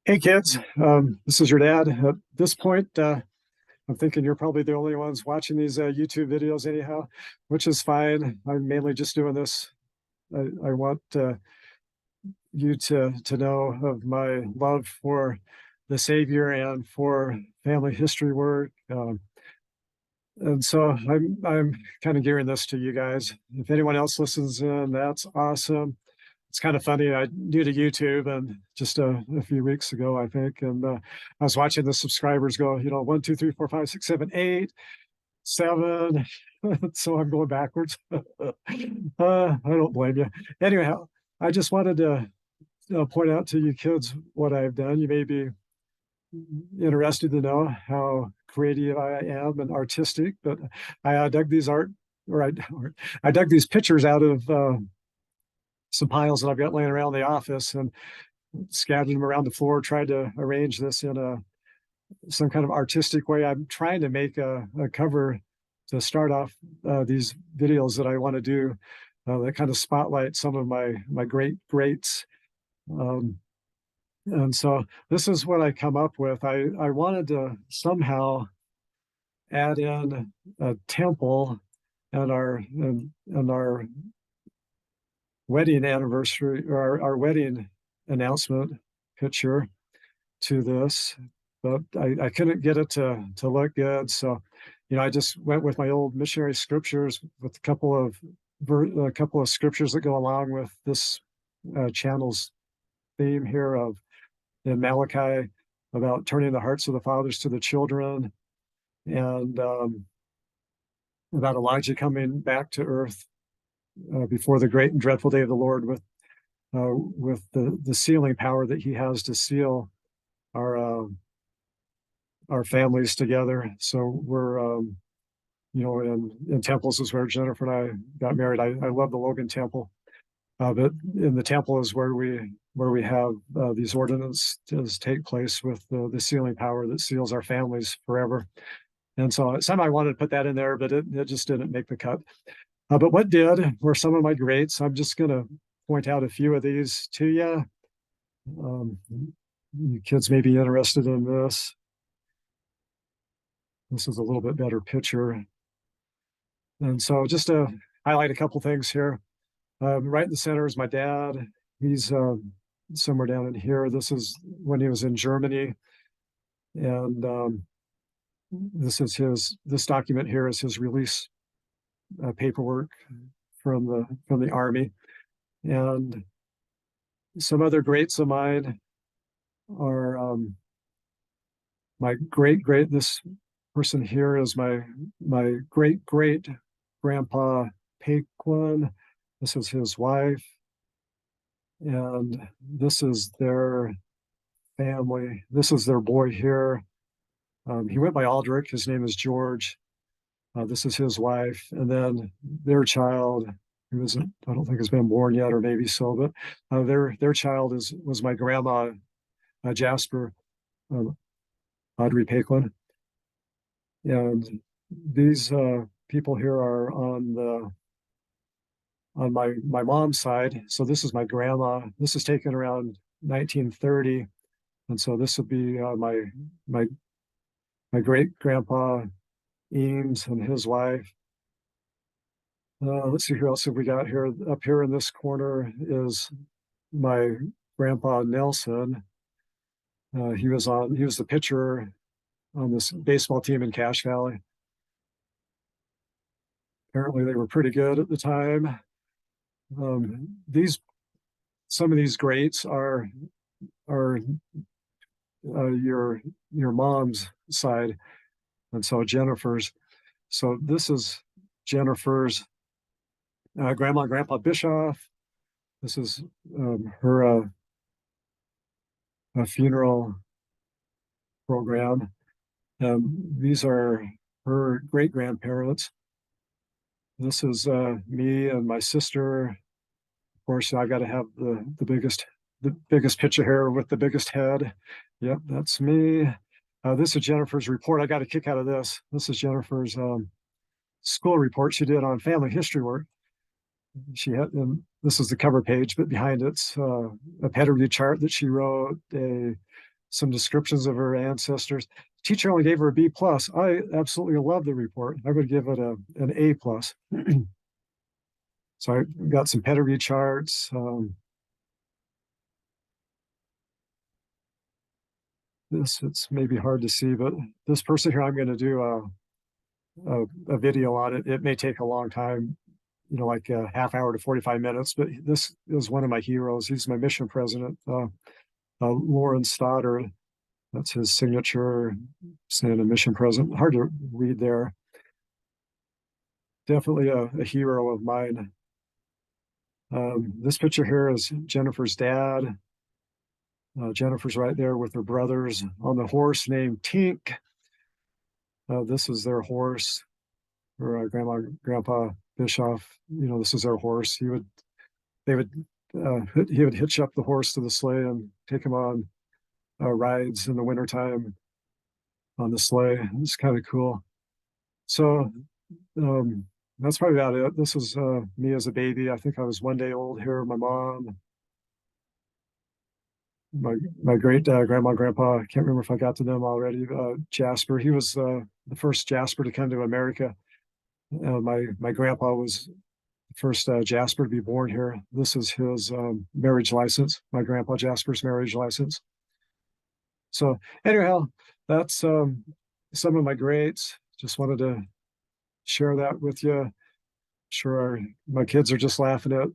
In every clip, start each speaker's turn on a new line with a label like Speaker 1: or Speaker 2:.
Speaker 1: Hey kids, this is your dad. At this point, I'm thinking you're probably the only ones watching these YouTube videos anyhow, which is fine. I'm mainly just doing this. I want you to know of my love for the Savior and for family history work. And so I'm kind of gearing this to you guys. If anyone else listens in, that's awesome. It's kind of funny. I new to YouTube and just a few weeks ago, I think, and I was watching the subscribers go, one, two, three, four, five, six, seven, eight, seven. So I'm going backwards. I don't blame you. Anyhow, I just wanted to point out to you kids what I've done. You may be interested to know how creative I am and artistic, but I dug these art or I dug these pictures out of some piles that I've got laying around the office and scattered them around the floor, tried to arrange this in some kind of artistic way. I'm trying to make a cover to start off these videos that I want to do that kind of spotlight some of my greats. Um, and so this is what I come up with. I wanted to somehow add in a temple and our wedding anniversary or our wedding announcement picture to this, but I couldn't get it to look good. So, I just went with my old missionary scriptures with a couple of scriptures that go along with this channel's theme here of in Malachi about turning the hearts of the fathers to the children, and about Elijah coming back to earth before the great and dreadful day of the Lord with the sealing power that he has to seal our our families together. So we're in temples is where Jennifer and I got married. I love the Logan Temple, but in the temple is where we have these ordinances take place with the sealing power that seals our families forever. And so somehow I wanted to put that in there, but it just didn't make the cut. But what did were some of my greats. I'm just going to point out a few of these to you. You kids may be interested in this. This is a little bit better picture. And so just to highlight a couple things here. Right in the center is my dad. He's somewhere down in here. This is when he was in Germany. And this document here is his release paperwork from the army. And some other greats of mine are my this person here is my great grandpa Paquin. This is his wife, and this is their family. This is their boy here. He went by Aldrich. His name is George. This is his wife, and then their child, who isn't, I don't think has been born yet, or maybe so, but their child was my grandma, Jasper, Audrey Paquin. And these people here are on my mom's side. So this is my grandma. This is taken around 1930, and so this would be my great grandpa Eames and his wife. Let's see who else have we got here. Up here in this corner is my grandpa Nelson. He was the pitcher on this baseball team in Cache Valley. Apparently they were pretty good at the time. Some of these greats are your mom's side, and so Jennifer's. So this is Jennifer's grandma and grandpa Bischoff. This is her funeral program. These are her great grandparents. This is me and my sister. Of course, I got to have the biggest picture here with the biggest head. Yep, that's me. This is Jennifer's report. I got a kick out of this. This is Jennifer's school report she did on family history work. She had, and this is the cover page, but behind it's a pedigree chart that she wrote, a some descriptions of her ancestors. Teacher only gave her a B plus. I absolutely love the report. I would give it an A plus. So I got some pedigree charts. It's maybe hard to see, but this person here, I'm going to do a video on it. It may take a long time, like a half hour to 45 minutes, but this is one of my heroes. He's my mission president, Lauren Stoddard. That's his signature, saying a mission president. Hard to read there. Definitely a hero of mine. This picture here is Jennifer's dad. Jennifer's right there with her brothers on the horse named Tink. This is their horse, or Grandpa Bischoff. This is their horse. He would hitch up the horse to the sleigh and take him on rides in the wintertime on the sleigh. It's kind of cool. So that's probably about it. This is me as a baby. I think I was 1 day old here. My mom, my great grandma and grandpa. I can't remember if I got to them already. Jasper, he was the first Jasper to come to America. My grandpa was the first Jasper to be born here. This is his marriage license, my grandpa Jasper's marriage license. So anyhow, that's some of my greats. Just wanted to share that with you. Sure, my kids are just laughing at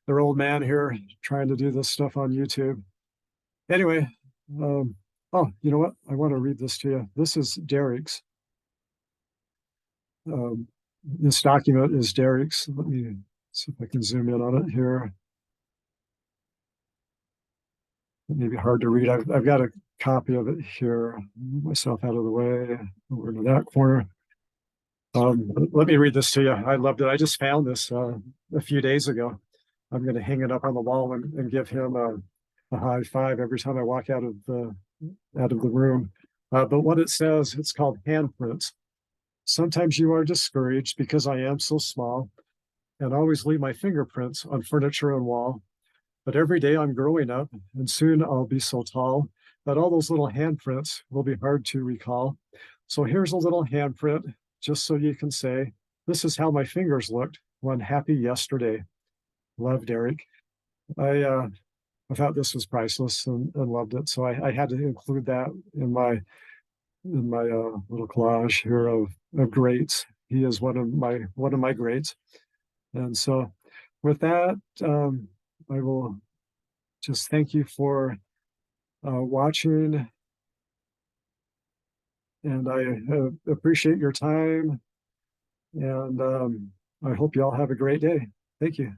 Speaker 1: their old man here trying to do this stuff on YouTube. Anyway, oh, you know what? I want to read this to you. This is Derek's. This document is Derek's. Let me see if I can zoom in on it here. It may be hard to read. I've got a copy of it here. Move myself out of the way over to that corner. Let me read this to you. I loved it. I just found this a few days ago. I'm going to hang it up on the wall and give him a high five every time I walk out of the room. But what it says, it's called Handprints. Sometimes you are discouraged because I am so small and always leave my fingerprints on furniture and wall. But every day I'm growing up, and soon I'll be so tall that all those little handprints will be hard to recall. So here's a little handprint, just so you can say, this is how my fingers looked one happy yesterday. Love, Derek. I thought this was priceless and loved it. So I had to include that in my little collage here of greats. He is one of my greats. And so with that, I will just thank you for watching, and I appreciate your time, and I hope you all have a great day. Thank you.